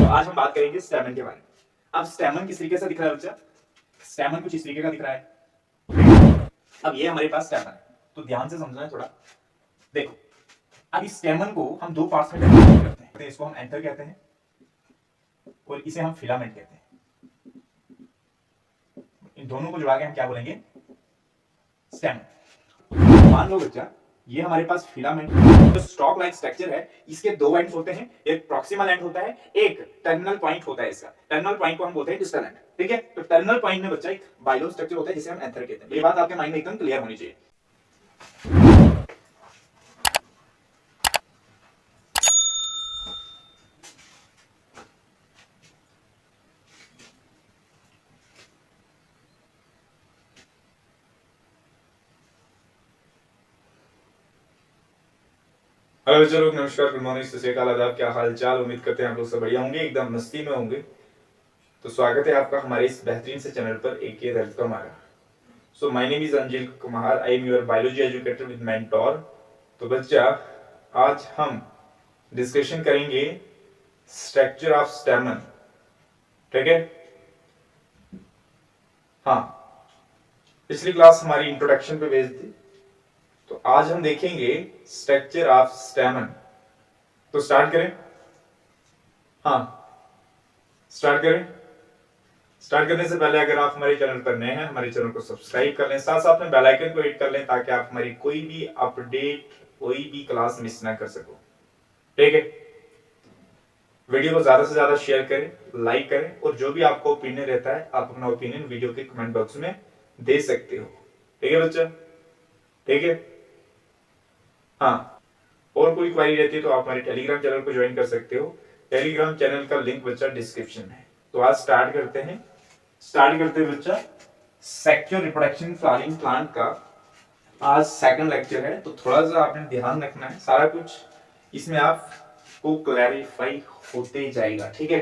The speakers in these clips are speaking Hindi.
आज हम बात करेंगे स्टेमन के बारे में। अब स्टेमन किस तरीके से दिख रहा है बच्चा? स्टेमन कुछ इस तरीके का दिख रहा है। अब ये हमारे पास स्टेमन है, तो ध्यान से समझना है थोड़ा। देखो, अब इस स्टेमन को हम दो पार्ट्स में डिवाइड करते हैं। तो इसको हम एंथर कहते हैं और इसे हम फिलामेंट कहते हैं। इन दोनों को जुड़ा के हम क्या बोलेंगे? स्टेमन। मान लो बच्चा, ये हमारे पास फिलामेंट जो स्टॉक लाइक स्ट्रक्चर है, इसके दो एंड्स होते हैं। एक प्रॉक्सिमल एंड होता है, एक टर्मिनल पॉइंट होता है। इसका टर्मिनल पॉइंट को हम बोलते हैं डिस्टल एंड। ठीक है, तो टर्मिनल पॉइंट में बच्चा एक बाइलो स्ट्रक्चर होता है जिसे हम एंथर कहते हैं। ये बात आपके माइंड में एकदम क्लियर होनी चाहिए। हेलो बच्चों लोग, नमस्कार, गुड मॉर्निंग, सत श्री अकाल, आदाब। क्या हाल चाल? उम्मीद करते हैं आप लोग सब बढ़िया होंगे, एकदम मस्ती में होंगे। तो स्वागत है आपका हमारे इस बेहतरीन से चैनल पर, एक ये दर्द का हमारा। So my name is Anjil Kumar, I am your biology educator with Mentor. तो बच्चा, आज हम डिस्कशन करेंगे स्ट्रक्चर ऑफ स्टेमन। ठीक है? हाँ, पिछली क्लास हमारी इंट्रोडक्शन पे बेस्ड थी, तो आज हम देखेंगे स्ट्रक्चर ऑफ स्टेमन। तो स्टार्ट करें। हाँ, स्टार्ट करें। स्टार्ट करने से पहले अगर आप हमारे चैनल पर नए हैं, हमारे चैनल को सब्सक्राइब कर लें, साथ साथ में बेल आइकन को हिट कर लें ताकि आप हमारी कोई भी अपडेट, कोई भी क्लास मिस ना कर सको। ठीक है? वीडियो को ज्यादा से ज्यादा शेयर करें, लाइक करें, और जो भी आपको ओपिनियन रहता है आप अपना ओपिनियन वीडियो के कमेंट बॉक्स में दे सकते हो। ठीक है बच्चा? ठीक है? हाँ, और कोई क्वेरी रहती है तो आप हमारे टेलीग्राम चैनल को ज्वाइन कर सकते हो। टेलीग्राम चैनल का लिंक बच्चा डिस्क्रिप्शन में है। तो आज स्टार्ट करते हैं बच्चा सेक्सुअल रिप्रोडक्शन फ्लावरिंग प्लांट का। आज सेकंड लेक्चर है, तो थोड़ा सा आपने ध्यान रखना है, सारा कुछ इसमें आपको क्लैरिफाई होते जाएगा। ठीक है?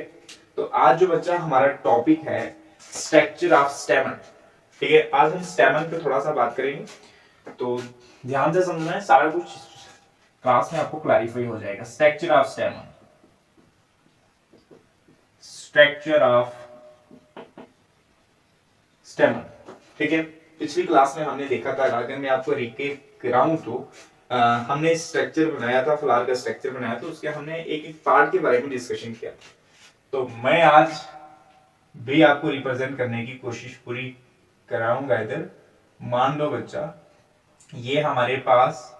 तो आज जो बच्चा हमारा टॉपिक है स्ट्रक्चर ऑफ स्टेमन। ठीक है, आज हम स्टेमन पे थोड़ा सा बात करेंगे, तो ध्यान से समझना है, सारा कुछ क्लास में आपको क्लैरिफाई हो जाएगा। Structure of स्टेमन, structure of स्टेमन। ठीक है, पिछली क्लास में हमने देखा था, अगर मैं आपको रिकेप कराऊं तो हमने स्ट्रक्चर बनाया था, फ्लावर का स्ट्रक्चर बनाया था, उसके हमने एक एक पार्ट के बारे में डिस्कशन किया। तो मैं आज भी आपको रिप्रेजेंट करने की कोशिश पूरी कराऊंगा। इधर मान लो बच्चा, ये हमारे पास,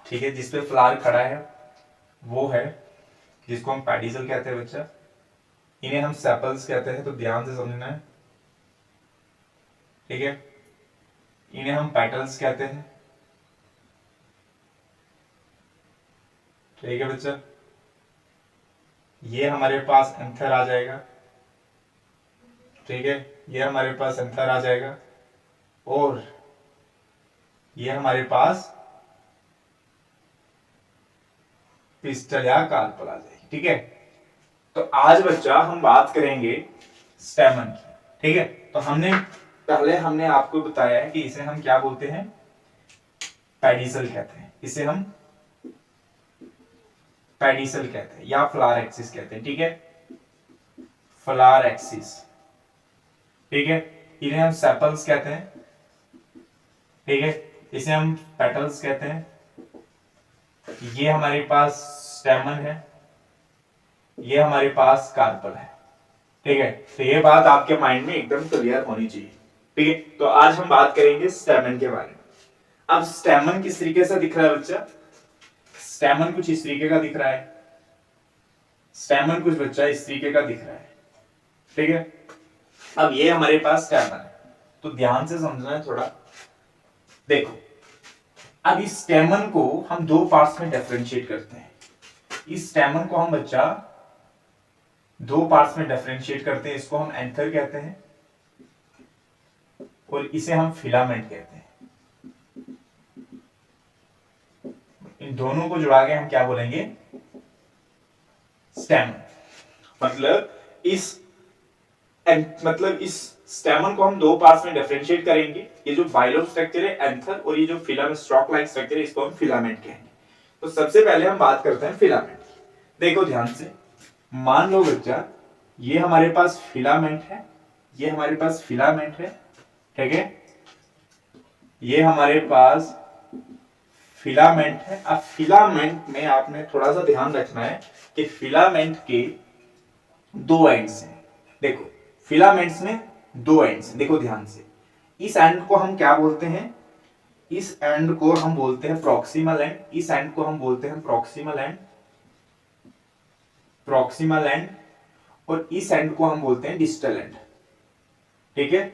ठीक है, जिसपे फ्लावर खड़ा है वो है जिसको हम पेडिसल कहते हैं बच्चा। इन्हें हम सेपल्स कहते हैं, तो ध्यान से समझना है। ठीक है, इन्हें हम पेटल्स कहते हैं। ठीक है बच्चा, ये हमारे पास एंथर आ जाएगा। ठीक है, ये हमारे पास एंथर आ जाएगा, और ये हमारे पास पिस्टल या कार्पल आ जाएगी। ठीक है, तो आज बच्चा हम बात करेंगे स्टेमन की। ठीक है, तो हमने आपको बताया है कि इसे हम क्या बोलते हैं? पेडिसल कहते हैं। इसे हम पेडिसल कहते हैं या फ्लावर एक्सिस कहते हैं। ठीक है, फ्लावर एक्सिस। ठीक है, इन्हें हम सेपल्स कहते हैं। ठीक है, इसे हम पेटल्स कहते हैं। ये हमारे पास स्टेमन है, ये हमारे पास कार्पल है। ठीक है, तो ये बात आपके माइंड में एकदम क्लियर होनी चाहिए। ठीक है, तो आज हम बात करेंगे स्टेमन के बारे में। अब स्टेमन किस तरीके से दिख रहा है बच्चा? स्टेमन कुछ इस तरीके का दिख रहा है। स्टेमन कुछ बच्चा इस तरीके का दिख रहा है। ठीक है, अब ये हमारे पास स्टेमन है, तो ध्यान से समझना है थोड़ा। देखो, अब इस स्टेमन को हम दो पार्ट्स में डिफरेंशिएट करते हैं। इस स्टेमन को हम बच्चा दो पार्ट्स में डिफरेंशिएट करते हैं। इसको हम एंथर कहते हैं और इसे हम फिलामेंट कहते हैं। इन दोनों को जुड़ा के हम क्या बोलेंगे? स्टेमन। मतलब इस स्टेमन को हम दो पार्ट्स में डिफरेंशिएट करेंगे। ये जो बाइलो स्ट्रक्चर है एंथर, और ये जो फिलामेंट स्टॉक लाइक स्ट्रक्चर है इसको हम फिलामेंट कहेंगे। तो सबसे पहले हम बात करते हैं फिलामेंट की। देखो ध्यान से, मान लो बच्चा ये हमारे पास फिलामेंट है, ये हमारे पास फिलामेंट है, ठीक है, ये हमारे पास फिलामेंट है। अब फिलामेंट में आपने थोड़ा सा ध्यान रखना है कि फिलामेंट के दो एंड्स हैं। देखो फिलामेंट्स में दो एंड्स हैं, देखो ध्यान से। इस एंड को हम क्या बोलते हैं? इस एंड को हम बोलते हैं प्रॉक्सिमल एंड, इस एंड को हम बोलते हैं प्रॉक्सिमल एंड, प्रॉक्सिमल एंड, और इस एंड को हम बोलते हैं डिस्टल एंड, ठीक है,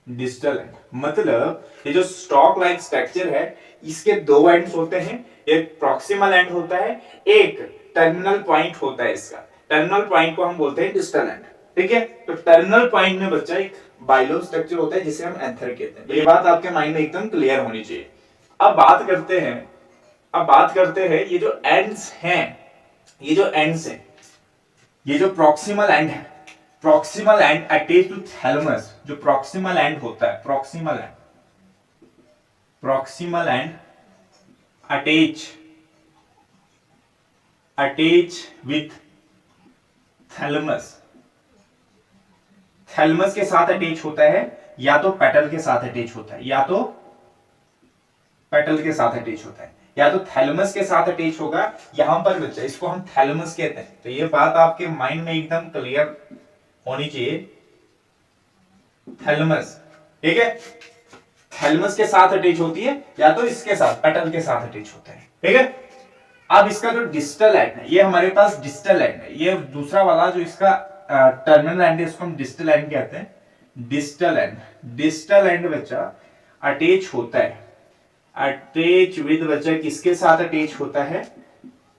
डिस्टल एंड। मतलब ये जो स्टॉक लाइक स्ट्रक्चर है इसके दो एंड्स होते हैं, एक प्रॉक्सिमल एंड होता है, एक टर्मिनल पॉइंट होता है इसका। टर्मिनल पॉइंट को हम बोलते हैं डिस्टल एंड, ठीक है। तो टर्मिनल पॉइंट में बच्चा एक बाइलो स्ट्रक्चर होता है जिसे हम एंथर कहते हैं। ये बात आपके माइंड में एकदम क्लियर होनी चाहिए। अब बात करते हैं ये जो एंड्स हैं, ये जो एंड्स हैं, ये जो प्रॉक्सिमल एंड है, proximal end attach to thalamus, जो प्रॉक्सिमल एंड होता है, proximal end attach with thalamus. Thalamus के साथ अटैच होता है या तो पेटल के साथ अटैच होता है, या तो पेटल के साथ अटैच होता है, या तो थैलेमस के साथ अटैच होगा। यहां पर बच्चा इसको हम थैलेमस कहते हैं। तो ये बात आपके माइंड में एकदम क्लियर होनी चाहिए। थैलेमस, ठीक है, थैलेमस के साथ अटैच होती है या तो इसके साथ पेटल के साथ अटैच होता है, ठीक है। अब इसका जो डिस्टल एंड है, ये हमारे पास डिस्टल एंड है, ये दूसरा वाला जो इसका टर्मिनल एंड है इसको हम डिस्टल एंड कहते हैं। डिस्टल एंड बच्चा अटैच होता है, अटैच विद बच्चा किसके साथ अटैच होता है?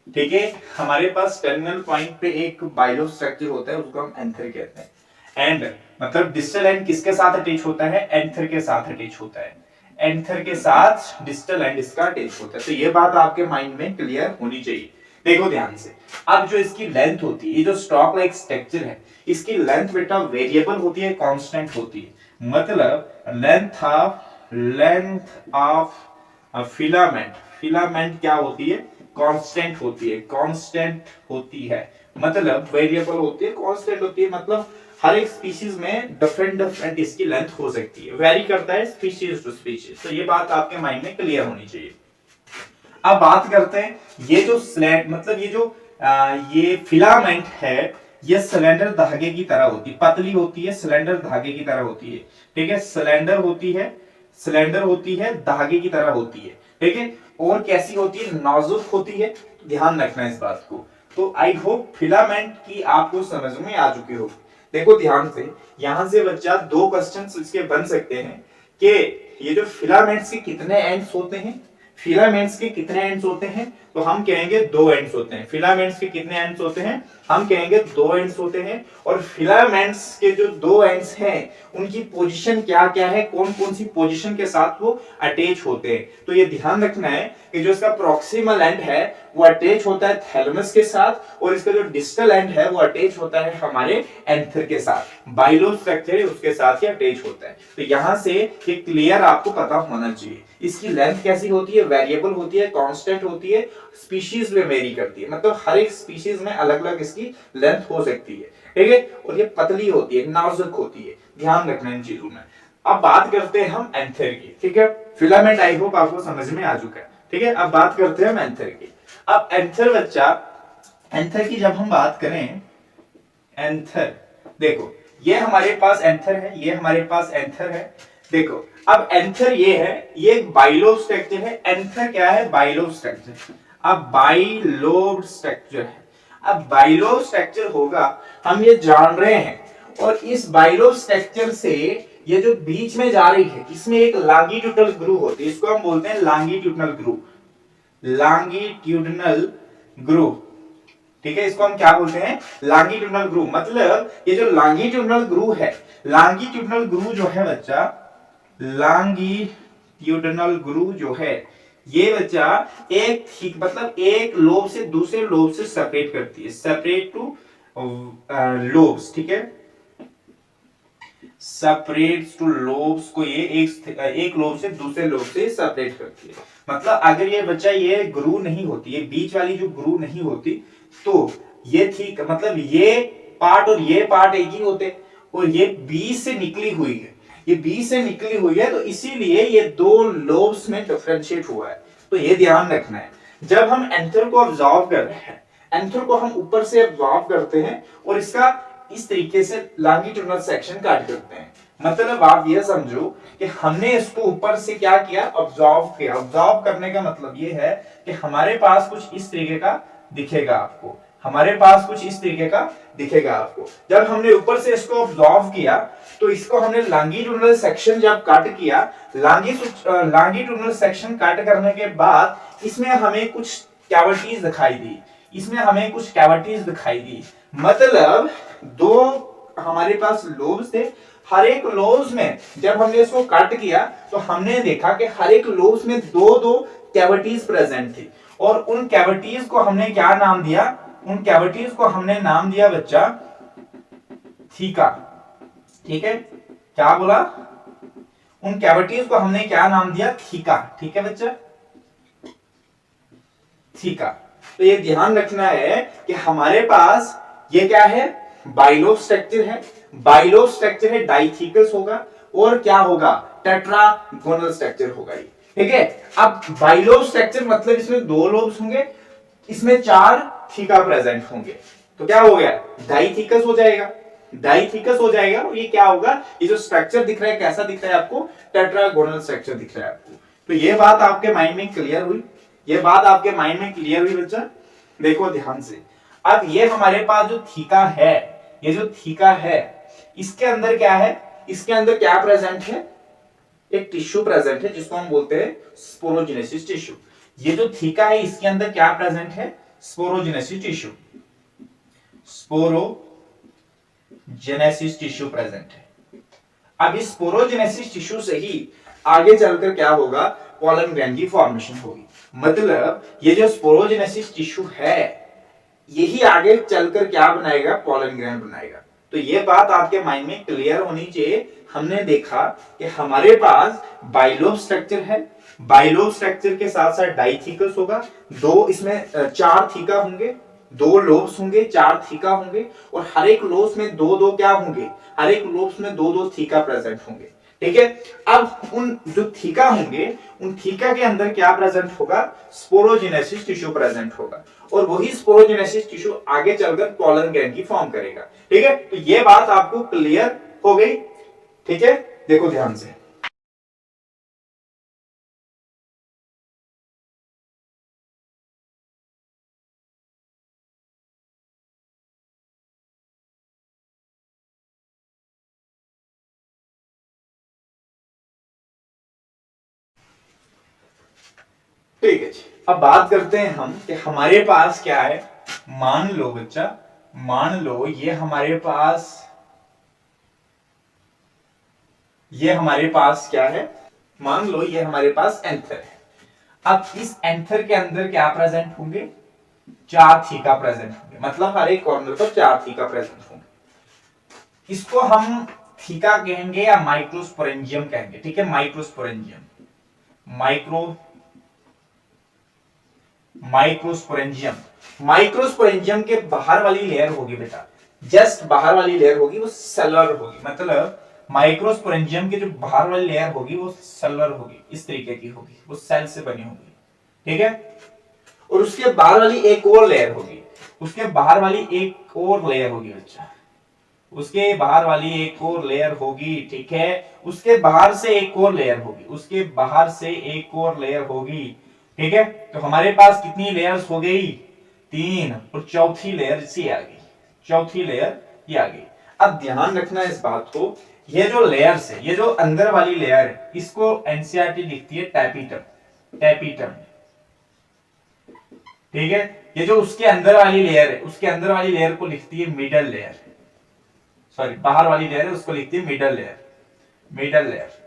ठीक है, हमारे पास टर्मिनल पॉइंट पे एक बाइलो स्ट्रक्चर होता है उसको हम एंथर कहते हैं। एंड मतलब डिस्टल एंड किसके साथ अटैच होता है? एंथर के साथ अटैच होता है, एंथर के साथ डिस्टल एंड इसका अटैच होता है। तो ये बात आपके माइंड में क्लियर होनी चाहिए। देखो ध्यान से, अब जो इसकी लेंथ होती है, ये जो स्टॉक लाइक स्ट्रक्चर है इसकी लेंथ बेटा वेरिएबल होती है, कांस्टेंट होती है। मतलब लेंथ ऑफ फिलामेंट क्या होती है? कांस्टेंट होती है, मतलब वेरिएबल होती है, कांस्टेंट होती है। मतलब हर एक स्पीशीज में डिफरेंट इसकी लेंथ हो सकती है, वेरी करता है स्पीशीज टू स्पीशीज। तो ये बात आपके माइंड में क्लियर होनी चाहिए। अब बात करते हैं ये जो स्लैंट मतलब ये जो ये फिलामेंट है, ये सिलेंडर धागे की तरह होती है, पतली होती है, सिलेंडर धागे की तरह होती है, ठीक है। सिलेंडर होती है, धागे की तरह होती है, ठीक है। और कैसी होती है? नाजुक होती है। ध्यान रखना इस बात को। तो आई होप फिलामेंट की आपको समझ में आ चुकी हो। देखो ध्यान से, यहां से बच्चा दो क्वेश्चंस इसके बन सकते हैं कि ये जो फिलामेंट्स के कितने एंड्स होते हैं, फिलामेंट्स के कितने एंड्स होते हैं? तो हम कहेंगे दो एंड्स होते हैं। फिलामेंट्स के कितने एंड्स होते हैं? हम कहेंगे दो एंड्स होते हैं। और फिलामेंट्स के जो दो एंड्स हैं उनकी पोजीशन क्या क्या है, कौन कौन सी पोजीशन के साथ वो अटैच होते हैं? तो ये ध्यान रखना है कि जो इसका प्रॉक्सिमल एंड है वो अटैच होता है थैलेमस के साथ, और इसका जो डिस्टल एंड है वो अटैच होता है हमारे एंथर के साथ। बाइलो स्ट्रक्चर है उसके साथ ही अटैच होता है। तो यहां से ये क्लियर आपको पता होना चाहिए। इसकी लेंथ कैसी होती है? वेरिएबल होती है, कांस्टेंट होती है, स्पीशीज में वेरी करती है। मतलब हर एक स्पीशीज में अलग अलग इसकी लेंथ हो सकती है, ठीक है। और ये पतली होती है, नाजुक होती है। ध्यान रखना इन चीजों में। अब बात करते हैं हम एंथर की, ठीक है। फिलामेंट आई होप आपको समझ में आ चुका है, ठीक है। अब बात करते हैं हम एंथर की। अब एंथर बच्चा, एंथर की जब हम बात करें, एंथर देखो ये हमारे पास एंथर है, ये हमारे पास एंथर है। देखो अब एंथर ये है, ये एक बाइलोब स्ट्रक्चर है। एंथर क्या है? Bilobe structure. अब बाइलोब स्ट्रक्चर है, अब बाइलोब स्ट्रक्चर होगा हम ये जान रहे हैं। और इस बाइलोब स्ट्रक्चर से ये जो बीच में जा रही है इसमें एक लॉन्गिट्यूडनल ग्रूव होती है, इसको हम बोलते हैं लॉन्गिट्यूडनल ग्रूव। लॉन्गिट्यूडनल ग्रूव, ठीक है, इसको हम क्या बोलते हैं? Longitudinal groove. मतलब ये जो लॉन्गिट्यूडनल ग्रूव है, लॉन्गिट्यूडनल ग्रूव जो है बच्चा, लॉन्गिट्यूडनल ग्रूव जो है ये बच्चा एक ठीक मतलब एक लोब से दूसरे लोब से सेपरेट करती है, सेपरेट टू लोब्स, ठीक है। सेपरेट्स टू लोब्स को ये एक लोब से दूसरे लोब से सेपरेट करती है। मतलब अगर ये बच्चा ये ग्रू नहीं होती, ये बीच वाली जो ग्रू नहीं होती, तो ये ठीक मतलब ये पार्ट और ये पार्ट एक ही होते, और ये बी से निकली हुई है, ये बी से निकली हुई है, तो इसीलिए ये दो लोब्स में डिफरेंशिएट हुआ है। तो ये ध्यान रखना है, जब हम एंथर को ऑब्जॉर्व कर रहे हैं, एंथर को हम ऊपर से ऑब्जॉर्व करते हैं और इसका इस तरीके से लॉन्गिट्यूडिनल सेक्शन काट करते हैं। मतलब आप ये समझो कि हमने इसको ऊपर से क्या किया, ऑब्जॉर्व किया। ऑब्जॉर्व करने का मतलब ये है कि हमारे पास कुछ इस तरीके का दिखेगा आपको, हमारे पास कुछ इस तरीके का दिखेगा आपको। जब हमने ऊपर से इसको ऑब्जॉर्व किया तो इसको हमने लॉन्गिट्यूडिनल सेक्शन जब कट किया, लॉन्गिट्यूडिनल सेक्शन कट करने के बाद इसमें हमें कुछ कैविटीज दिखाई दी, इसमें हमें कुछ कैविटीज दिखाई दी। मतलब दो हमारे पास लोब्स थे, हर एक लोब्स में जब हमने इसको कट किया तो हमने देखा कि हर एक लोब्स में दो दो कैविटीज प्रेजेंट थी, और उन कैविटीज को हमने क्या नाम दिया, उन कैविटीज को हमने नाम दिया बच्चा थीका। ठीक है, क्या बोला, उन कैविटीज को हमने क्या नाम दिया, थीका। ठीक है बच्चा, थीका। तो ये ध्यान रखना है कि हमारे पास ये क्या है, बाइलोब स्ट्रक्चर है, बाइलोब स्ट्रक्चर है, डाइथीकस होगा, और क्या होगा, टेट्रागोनल स्ट्रक्चर होगा ये। ठीक है, अब बाइलोब स्ट्रक्चर मतलब इसमें दो लोब्स होंगे, इसमें चार थीका प्रेजेंट होंगे, तो क्या हो गया, डाइथीकस हो जाएगा, डाइथीकस हो जाएगा। और ये क्या होगा, ये जो स्ट्रक्चर दिख रहा है कैसा दिख रहा है आपको, टेट्रागोनल स्ट्रक्चर दिख रहा है आपको। तो ये बात आपके माइंड में क्लियर हुई, ये बात आपके माइंड में क्लियर हुई बच्चा। देखो ध्यान से, अब ये हमारे पास जो थीका है, ये जो थीका है इसके अंदर क्या है, इसके अंदर क्या प्रेजेंट है, एक टिश्यू प्रेजेंट है जिसको हम बोलते हैं स्पोरोजेनेसिस टिश्यू। ये जो थीका है इसके अंदर क्या प्रेजेंट है, sporogenesis tissue, sporogenesis tissue present है। अब इस स्पोरोजेनेसिस टिश्यू से ही आगे चलकर क्या होगा, पॉलन ग्रैंड की फॉर्मेशन होगी। मतलब ये जो स्पोरोजेनेसिस टिश्यू है यही आगे चलकर क्या बनाएगा, पॉलन ग्रैंड बनाएगा। तो ये बात आपके माइंड में क्लियर होनी चाहिए। हमने देखा कि हमारे पास बाइलोब स्ट्रक्चर है, बाइलोब स्ट्रक्चर के साथ साथ डाइथीकस होगा, दो इसमें चार थीका होंगे, दो लोब्स होंगे, चार थीका होंगे, और हर एक लोब्स में दो दो क्या होंगे, हर एक लोब्स में दो दो थीका प्रेजेंट होंगे। ठीक है, अब उन जो थीका होंगे उन थीका के अंदर क्या प्रेजेंट होगा, स्पोरोजेनेसिस टिश्यू प्रेजेंट होगा, और वही स्पोरोजेनेसिस टिश्यू आगे चलकर पॉलन ग्रैंड की फॉर्म करेगा। ठीक है, तो ये बात आपको क्लियर हो गई। ठीक है, देखो ध्यान से, ठीक है जी। अब बात करते हैं हम कि हमारे पास क्या है। मान लो बच्चा, मान लो ये हमारे पास क्या है, मान लो ये हमारे पास एंथर है। अब इस एंथर के अंदर क्या प्रेजेंट होंगे, चार थीका प्रेजेंट होंगे, मतलब हर एक कॉर्नर पर चार थीका प्रेजेंट होंगे। इसको हम थीका कहेंगे या माइक्रोस्पोरेंजियम कहेंगे। ठीक है, माइक्रोस्पोरेंजियम, माइक्रोस्पोरेंजियम के बाहर वाली लेयर होगी बेटा, जस्ट बाहर वाली लेयर होगी वो सेलुलर होगी। मतलब माइक्रोस्पोरेंजियम की जो बाहर वाली लेयर होगी वो सेलुलर होगी, इस तरीके की होगी, वो सेल से बनी होगी। ठीक है, और उसके बाहर वाली एक और लेयर होगी, उसके बाहर वाली एक और लेयर होगी बच्चा, उसके बाहर वाली एक और लेयर होगी। ठीक है, उसके बाहर से एक और लेयर होगी, उसके बाहर से एक और लेयर होगी। ठीक है, तो हमारे पास कितनी लेयर्स हो गई, तीन, और चौथी लेयर इसी आ गई, चौथी लेयर ये आ गई। अब ध्यान रखना इस बात को, ये जो लेयर्स है, ये जो अंदर वाली लेयर है, इसको एनसीईआरटी लिखती है टैपीटम, टैपीटम। ठीक है, ये जो उसके अंदर वाली लेयर है, उसके अंदर वाली लेयर को लिखती है मिडल लेयर, सॉरी बाहर वाली लेयर है उसको लिखती है मिडल लेयर, मिडल लेयर।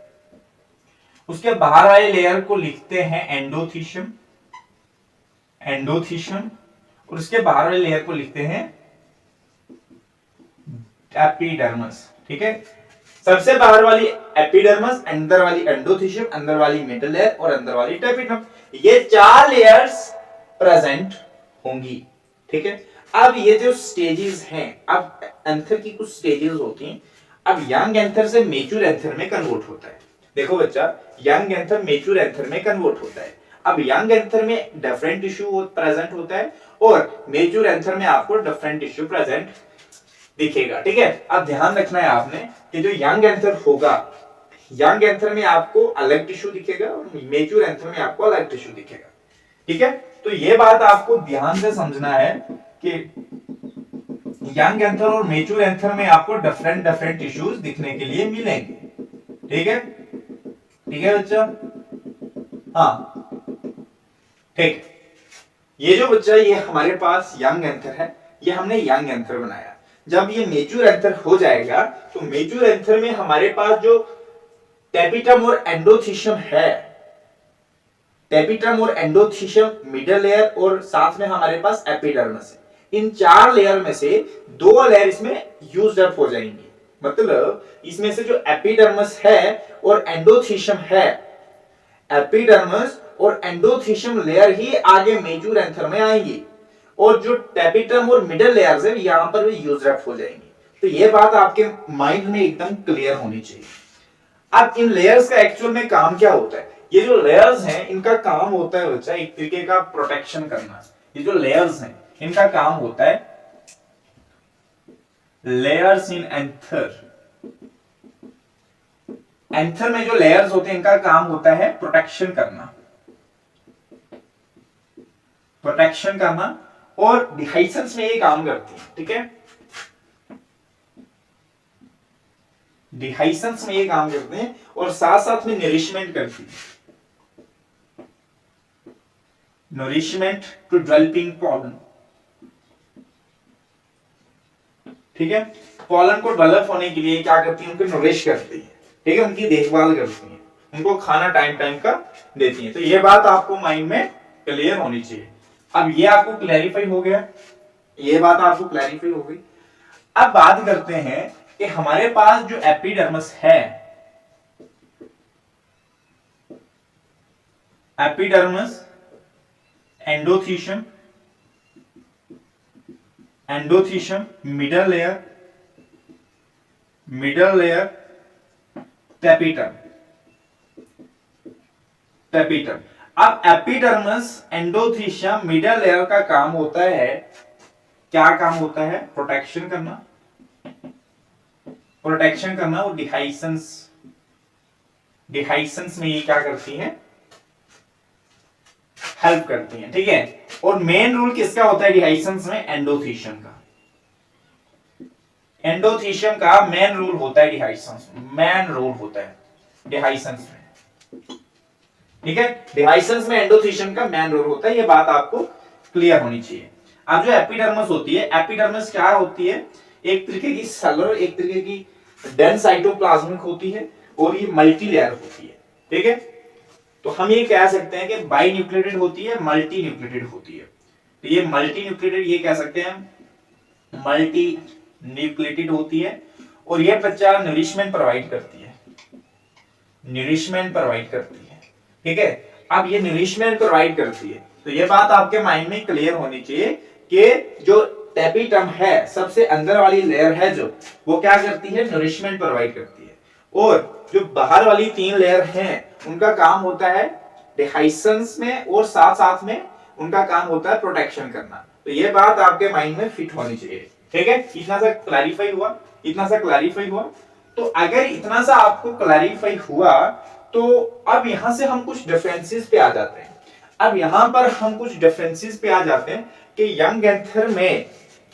उसके बाहर वाले लेयर को लिखते हैं एंडोथीशियम, एंडोथीशियम, और उसके बाहर वाले लेयर को लिखते हैं एपिडर्मस। ठीक है, सबसे बाहर वाली एपिडर्मस, अंदर वाली एंडोथीशियम, अंदर वाली मिडल लेयर और अंदर वाली टैपिडर्म, ये चार लेयर्स प्रेजेंट होंगी। ठीक है, अब ये जो स्टेजेस हैं, अब एंथर की कुछ स्टेजेस होती हैं। अब यंग एंथर से मेच्योर एंथर में कन्वर्ट होता है। देखो बच्चा, यंग एंथर मेच्योर एंथर में कन्वर्ट होता है। अब यंग एंथर में डिफरेंट टिश्यू प्रेजेंट होता है और मेच्योर एंथर में आपको डिफरेंट टिश्यू प्रेजेंट दिखेगा। ठीक है, अब ध्यान रखना है आपने कि जो यंग एंथर होगा, यंग एंथर में आपको अलग टिश्यू दिखेगा और मेच्योर एंथर में आपको अलग टिश्यू दिखेगा। ठीक है, तो ये बात आपको ध्यान से समझना है कि यंग एंथर और मेच्योर एंथर में आपको डिफरेंट डिफरेंट टिश्यूज दिखने के लिए मिलेंगे। ठीक है, ठीक है बच्चा, हाँ ठीक। ये जो बच्चा, ये हमारे पास यंग एंथर है, ये हमने यंग एंथर बनाया। जब ये मेच्योर एंथर हो जाएगा तो मेच्योर एंथर में हमारे पास जो टेपिटम और एंडोथीशियम है, टेपिटम और एंडोथीशियम मिडल लेयर और साथ में हमारे पास एपिडर्मिस है। इन 4 लेयर में से 2 लेयर इसमें यूज्ड अप हो जाएंगी। मतलब इसमें से जो एपिडर्मिस है और एंडोथीशियम है, एपिडर्मिस और एंडोथीशियम लेयर ही आगे मेच्योर एंथर में आएंगी और जो टेपिटम और मिडल लेयर्स है यहां पर भी यूज्ड अप हो जाएंगी। तो ये बात आपके माइंड में एकदम क्लियर होनी चाहिए। अब इन लेयर्स का एक्चुअल में काम क्या होता है? ये जो लेयर्स हैं इनका काम होता है बच्चा एक तरीके का प्रोटेक्शन करना। ये जो लेयर्स हैं इनका काम होता है लेयर्स इन एंथर। एंथर में जो लेयर्स होते हैं इनका काम होता है प्रोटेक्शन करना, प्रोटेक्शन करना, और डिहाइसेंस में ये काम करती है। ठीक है, डिहाइसेंस में ये काम करते हैं और साथ साथ में नरिशमेंट करती है, नरिशमेंट टू डेवलपिंग पॉलन। ठीक है, पॉलन को डेवलप होने के लिए क्या करती है? उनको नरिश करती है। ठीक है, उनकी देखभाल करती है, उनको खाना टाइम टाइम का देती है। तो ये बात आपको माइंड में क्लियर होनी चाहिए। अब ये आपको क्लैरिफाई हो गया, ये बात आपको क्लैरिफाई हो गई। अब बात करते हैं कि हमारे पास जो एपिडर्मिस है, epidermis, endothecium, endothecium, middle layer, middle layer, tapetum, tapetum. अब एपिडर्मिस, एंडोथीशियम, मिडल लेयर का काम होता है, क्या काम होता है? प्रोटेक्शन करना, प्रोटेक्शन करना और डिहाइसेंस, डिहाइसेंस में ये क्या करती हैं? हेल्प करती हैं। ठीक है, और मेन रूल किसका होता है डिहाइसेंस में? एंडोथीशियम का। एंडोथीशियम का मेन रूल होता है डिहाइसेंस, मेन रूल होता है डिहाइसेंस में। ठीक है, डिहाइसेंस में एंडोथीशियम का मेन रोल होता है, ये बात आपको क्लियर होनी चाहिए। अब जो एपिडर्मिस होती है, एपिडर्मिस क्या होती है? एक तरीके की सेलुलर, एक तरीके की डेंस साइटोप्लाज्मिक होती है और ये मल्टी लेयर होती है। ठीक है, तो हम ये कह सकते हैं कि बाई न्यूक्लिएटेड होती है, मल्टी न्यूक्लिएटेड होती है। तो ये मल्टी न्यूक्लिएटेड, ये कह सकते हैं मल्टी न्यूक्लिएटेड होती है और ये बच्चा नरिशमेंट प्रोवाइड करती है, नरिशमेंट प्रोवाइड करती है। ठीक है, अब ये नरिशमेंट प्रोवाइड करती है, तो ये बात आपके माइंड में क्लियर होनी चाहिए कि जो टेपिटम है, सबसे अंदर वाली लेयर है जो, वो क्या करती है? नरिशमेंट प्रोवाइड करती है। और जो बाहर वाली 3 लेयर हैं उनका काम होता है डिहाइसेंस में और साथ साथ में उनका काम होता है प्रोटेक्शन करना। तो ये बात आपके माइंड में फिट होनी चाहिए। ठीक है, इतना सा क्लैरिफाई हुआ, इतना सा क्लैरिफाई हुआ। तो अगर इतना सा आपको क्लैरिफाई हुआ तो अब यहां से हम कुछ डिफरेंसेस पे आ जाते हैं। अब यहां पर हम कुछ डिफरेंसेस पे आ जाते हैं कि यंग एंथर में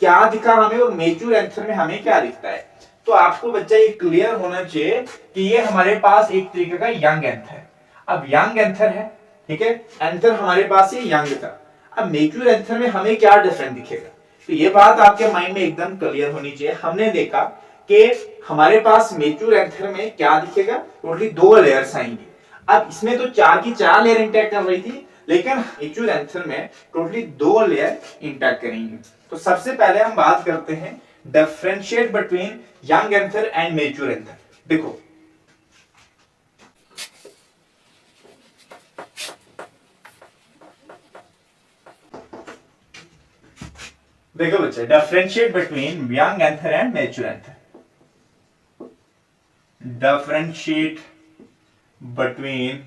क्या दिखा हमें और मेच्योर एंथर में हमें क्या दिखता है। तो आपको बच्चा ये क्लियर होना चाहिए कि ये हमारे पास एक तरीके का यंग एंथर है। अब यंग एंथर है, ठीक है, एंथर हमारे पास ये यंग था। अब मेच्योर एंथर में हमें क्या डिफरेंस दिखेगा? तो ये बात आपके माइंड में एकदम क्लियर होनी चाहिए। हमने देखा कि हमारे पास मेच्योर एंथर में क्या दिखेगा? टोटली 2 लेयर्स आएंगी। अब इसमें तो 4 की 4 लेयर इंटैक्ट कर रही थी, लेकिन मेच्योर एंथर में टोटली 2 लेयर इंटैक्ट करेंगे। तो सबसे पहले हम बात करते हैं differentiate between young anther and mature anther. देखो देखो बच्चे, differentiate between young anther and mature anther. Differentiate between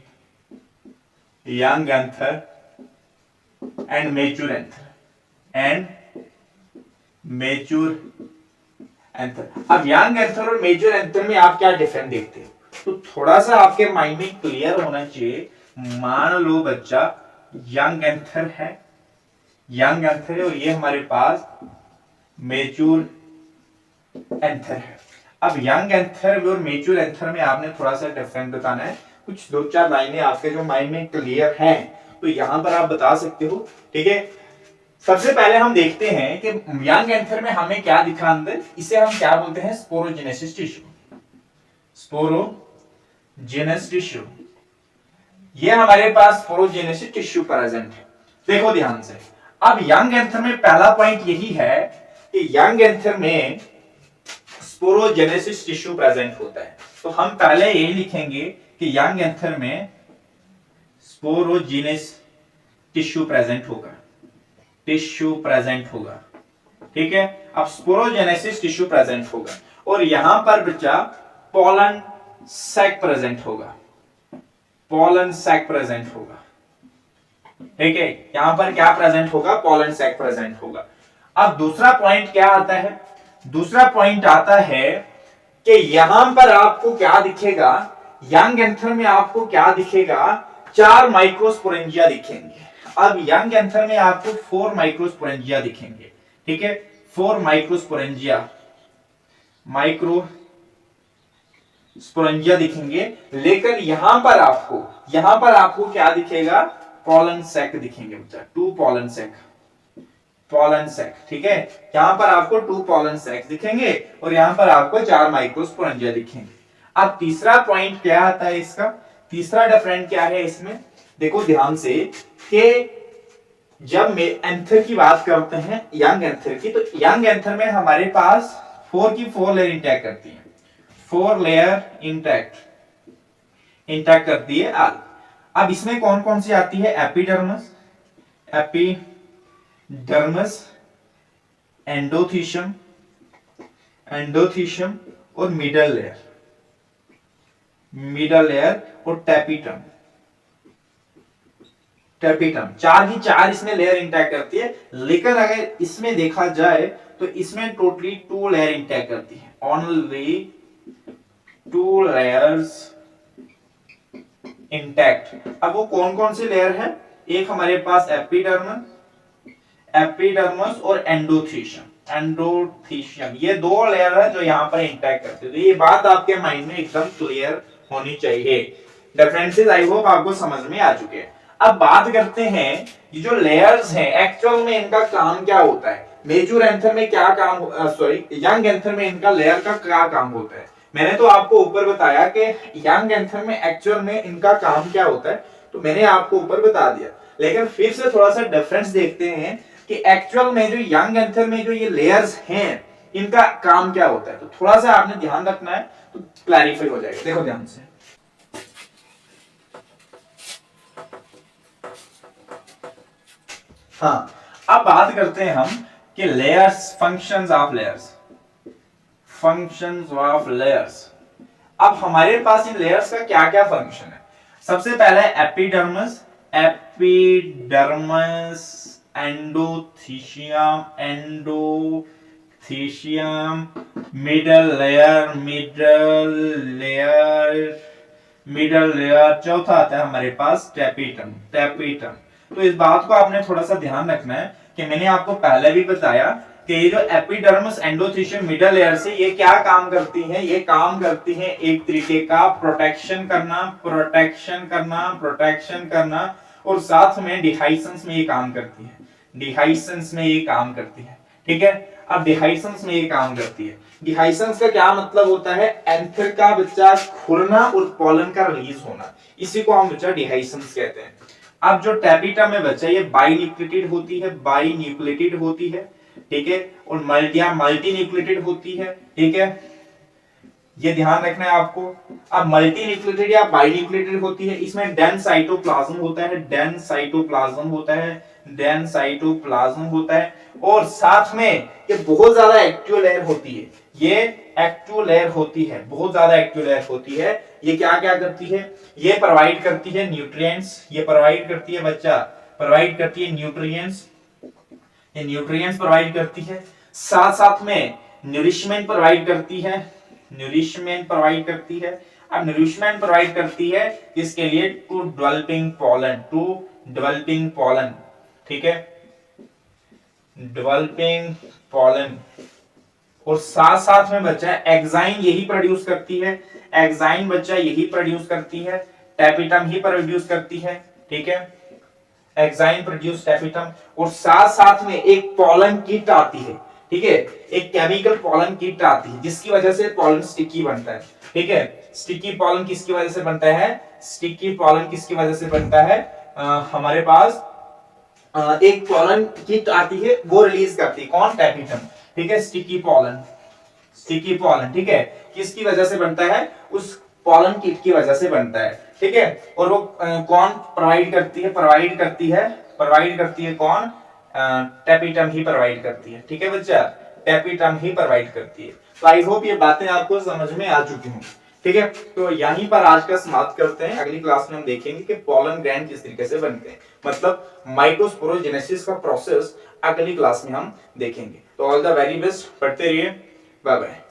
young anther and mature anther anther. अब यंग एंथर और मेजर एंथर में आप क्या डिफरेंस देखते हो? तो थोड़ा सा आपके माइंड में क्लियर होना चाहिए। मान लो बच्चा यंग एंथर है, और ये हमारे पास मेच्योर एंथर है। अब यंग एंथर और मेच्योर एंथर में आपने थोड़ा सा डिफरेंस बताना है। कुछ 2-4 लाइनें आपके जो माइंड में क्लियर हैं तो यहां पर आप बता सकते हो, ठीक है। सबसे पहले हम देखते हैं कि यंग एंथर में हमें क्या दिखा अंदर, इसे हम क्या बोलते हैं? Sporogenesis tissue. स्पोरोजेनेसिस टिश्यू, ये हमारे पास स्पोरोजेनेसिस टिश्यू प्रेजेंट है। देखो ध्यान से, अब यंग एंथर में पहला पॉइंट यही है कि यंग एंथर में स्पोरोजेनेसिस टिश्यू प्रेजेंट होता है। तो हम पहले ये लिखेंगे कि यंग एंथर में स्पोरोजेनेसिस टिश्यू प्रेजेंट होगा, ठीक है। अब स्पोरोजेनेसिस टिश्यू प्रेजेंट होगा और यहां पर बच्चा पोलन सैक प्रेजेंट होगा, ठीक है। यहां पर क्या प्रेजेंट होगा? पोलन सैक प्रेजेंट होगा। अब दूसरा पॉइंट क्या आता है? दूसरा पॉइंट आता है कि यहां पर आपको क्या दिखेगा? यंग एंथर में आपको क्या दिखेगा? 4 माइक्रोस्पोरेंजिया दिखेंगे। अब यंग एंथर में आपको 4 माइक्रोस्पोरेंजिया दिखेंगे, ठीक है। 4 माइक्रोस्पोरेंजिया दिखेंगे, लेकिन यहां पर आपको क्या दिखेगा? पोलन सैक दिखेंगे बच्चा, 2 पोलन सैक, ठीक है। यहां पर आपको 2 पोलन सैक दिखेंगे और यहां पर आपको 4 माइक्रोस्पोरेंजिया दिखेंगे। अब तीसरा पॉइंट क्या आता है इसका? तीसरा डिफरेंट क्या है इसमें? देखो ध्यान से कि जब एंथर की बात करते हैं यंग एंथर की, तो यंग एंथर में हमारे पास 4 की 4 लेयर इंटैक्ट करती है, 4 लेयर इंटैक्ट करती है। अब इसमें कौन कौन सी आती है? एपिडर्मिस, एंडोथीशियम और मिडल लेयर और टेपिटम। 4 की 4 इसमें लेयर इंटैक्ट करती है, लेकिन अगर इसमें देखा जाए तो इसमें टोटली 2 लेयर इंटैक्ट करती है, ओनली 2 लेयर्स इंटैक्ट। अब वो कौन कौन सी लेयर है? एक हमारे पास एपिडर्मिस और एंडोथीशियम, ये 2 लेयर है जो यहाँ पर इंटैक्ट करते हैं। तो ये बात आपके माइंड में एकदम क्लियर होनी चाहिए। डिफरेंसेस आई होप आपको समझ में आ चुके हैं। अब बात करते हैं ये जो लेयर्स हैं एक्चुअल में इनका काम क्या होता है। मेजर एंथर में क्या काम, यंग एंथर में इनका लेयर का क्या काम होता है। मैंने तो आपको ऊपर बताया कि यंग एंथर में एक्चुअल में इनका काम क्या होता है, तो मैंने आपको ऊपर बता दिया, लेकिन फिर से थोड़ा सा डिफरेंस देखते हैं कि एक्चुअल में जो यंग एंथर में जो ये लेयर्स हैं इनका काम क्या होता है। तो थोड़ा सा आपने ध्यान रखना है तो क्लैरिफाई हो जाएगा। देखो ध्यान से, हाँ, अब बात करते हैं हम कि लेयर्स, फंक्शंस ऑफ लेयर्स। अब हमारे पास इन लेयर्स का क्या क्या फंक्शन है? सबसे पहले एपिडर्मिस, एंडोथीशियम, मिडल लेयर, चौथा आता है हमारे पास टेपिटम। तो इस बात को आपने थोड़ा सा ध्यान रखना है कि मैंने आपको पहले भी बताया कि ये जो एपिडर्मिस, एंडोथीशियम, मिडल लेयर से ये क्या काम करती हैं? ये काम करती हैं एक तरीके का प्रोटेक्शन करना और साथ में डिहाइसेंस में ये काम करती है, ठीक है। अब डिहाइसेंस में ये काम करती है। डिहाइसेंस का क्या मतलब होता है? एंथर का बच्चा खुलना और पोलन का रिलीज होना, इसी को हम बच्चा डिहाइसेंस कहते हैं। अब जो टेपिटम है बच्चा ये बाइन्यूक्लिएटेड होती है, ठीक है, और मल्टीन्यूक्लिएटेड होती है, ठीक है, ये ध्यान रखना है आपको। अब मल्टीन्यूक्लिएटेड या बाइन्यूक्लिएटेड होती है, इसमें डेंस साइटोप्लाज्म होता है, देन साइटोप्लाज्म होता है, और साथ में ये बहुत ज्यादा एक्टिव लेयर होती है, ये एक्टिव लेयर होती है, बहुत ज्यादा एक्टिव लेयर होती है। ये क्या क्या करती है, ये प्रोवाइड करती है न्यूट्रिएंट्स, ये प्रोवाइड करती है बच्चा, प्रोवाइड करती है न्यूट्रिएंट्स, ये न्यूट्रिएंट्स प्रोवाइड करती है, साथ साथ में न्यूरिशमेंट प्रोवाइड करती है, न्यूरिशमेंट प्रोवाइड करती है। अब न्यूरिशमेंट प्रोवाइड करती है इसके लिए to developing pollen, to developing pollen, ठीक है, डेवलपिंग पोलन। और साथ साथ में बच्चा एग्जाइम यही प्रोड्यूस करती है, एग्जाइम बच्चा यही प्रोड्यूस करती है, टैपिटम ही प्रोड्यूस करती है, ठीक है, एग्जाइम प्रोड्यूस टैपिटम। और साथ साथ में एक पोलन किट आती है, ठीक है, एक केमिकल पोलन किट आती है जिसकी वजह से पोलन स्टिकी बनता है, ठीक है। स्टिकी पोलन किसकी वजह से बनता है, स्टिकी पोलन किसकी वजह से बनता है, हमारे पास एक पोलन किट आती है, वो रिलीज करती है कौन, टैपिटम, ठीक है, स्टिकी पोलन, स्टिकी पोलन, ठीक है, किसकी वजह से बनता है, उस पोलन किट की वजह से बनता है, ठीक है। और वो कौन प्रोवाइड करती है, प्रोवाइड करती है कौन, टैपिटम ही प्रोवाइड करती है, ठीक है बच्चा, टैपिटम ही प्रोवाइड करती है। तो आई होप ये बातें आपको समझ में आ चुकी होंगी, ठीक है। तो यहीं पर आज का समाप्त करते हैं, अगली क्लास में हम देखेंगे कि पोलन ग्रैंड किस तरीके से बनते हैं, मतलब माइटोस्पोरोजेनेसिस का प्रोसेस अगली क्लास में हम देखेंगे। तो ऑल द वेरी बेस्ट, पढ़ते रहिए, बाय बाय।